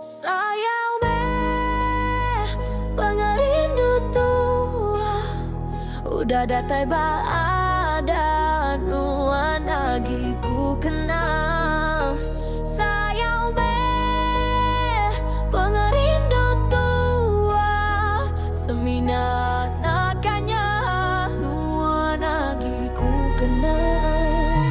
Sayang me pengerindu tua udah datai ba ada nuan lagi ku kenal. Sayang me pengerindu tua semina nakanya nuan lagi ku kenal.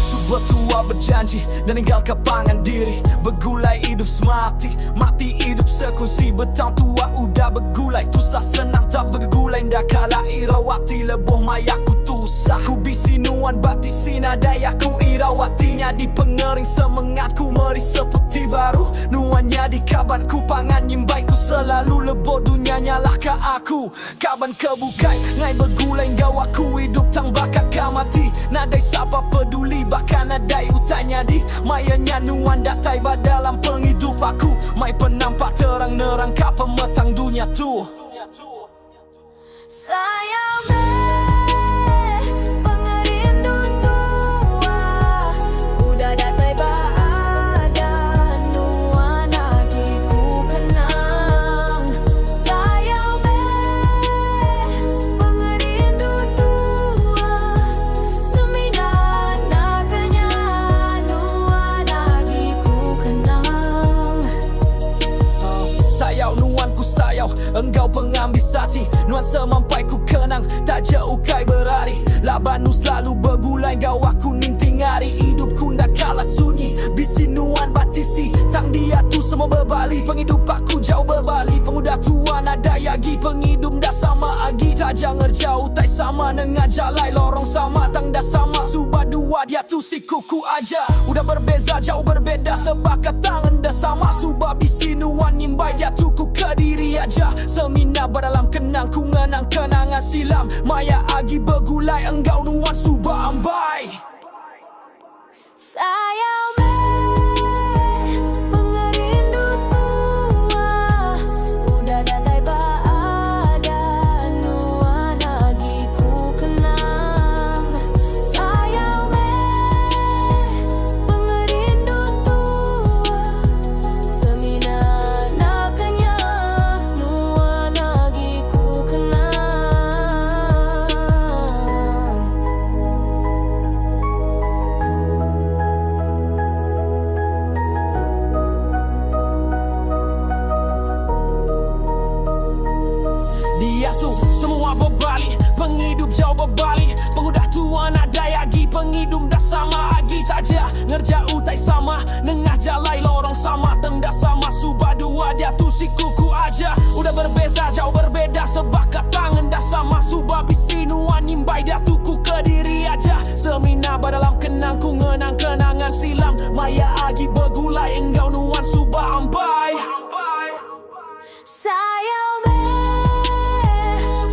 Sebuah tua berjanji dan tinggal kepangan diri, bergulai hidup semati, mati hidup sekongsi. Betang tua udah bergulai, tusah senang tak bergulai. Ndak kala irawati leboh mayaku tusah. Ku bisi nuan bati sinadayaku irawatinya di pengering semangatku meri seperti baru. Nuannya di kabanku pangan nyimbai ku selalu leboh dunia nyalah ke aku. Kaban kebukai ngai bergulai ngau aku hidup tang bakal kamati. Nadai siapa peduli bahkan nadai utanya di mayanya nuan datai ba dalam penghidup aku. Mai penampak terang-nerang ka pemetang dunia tu. Sayang me pengerindu tua udah datai ba ada nuan lagi ku kenang. Sayang me pengerindu tua semina nakanya nuan lagi ku kenang. Sayau nuan ku sayau engkau pengambil sati. Nuan semampai ku kenang tak jauh kai berari. Labanu selalu bergulai ngau aku ninting hari. Hidupku ndak kalah sunyi bisi nuan batisi. Tang dia tu semua berbalik, penghidup aku jauh berbalik. Pemuda tua nada yagi penghidup dah sama agi. Tak jangan jauh tak sama dengan jalai lorong sama tang dah sama. Subah dua dia tu si kuku aja. Udah berbeza jauh berbeda sebab tangan dah sama. Subah bisi nuan nyimbai dia tu ku ke diri aja. Semina berdalam kenang ku ngenang kenangan silam. Maya agi bergulai engkau nuan subah ambai. Sayang me pengerindu tua udah datai ba ada nuan lagi ku kenang. Sayang me pengerindu tua semina nakanya nuan lagi ku kenang. Dia tu semua berbalik, penghidup jauh berbalik. Pengudah tua nada yagi, penghidup dah sama agi. Tak jah ngerja utai sama, nengah jalai lorong sama. Teng dah sama subah dua dia tu si kuku aja. Udah berbeza jauh berbeda sebab tangan dah sama. Subah bisi nuan nyimbai dia tu ku ke diri aja. Semina berdalam kenang ku ngenang kenangan silam. Maya agi bergulai engkau nuan subah ambai. Sayang me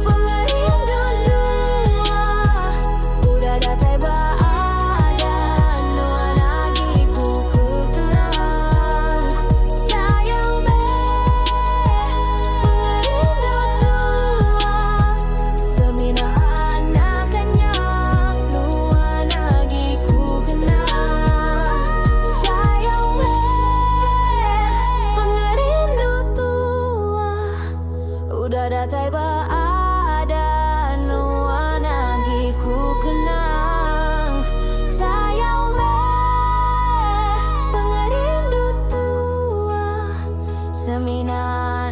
pengerindu tua udah datai ba ada nuan lagi ku kenang. Sayang me pengerindu tua semina nakanya nuan lagi ku kenang. Sayang me pengerindu tua udah datai ba ada nuan lagi ku kenang. Sayang me pengerindu tua semina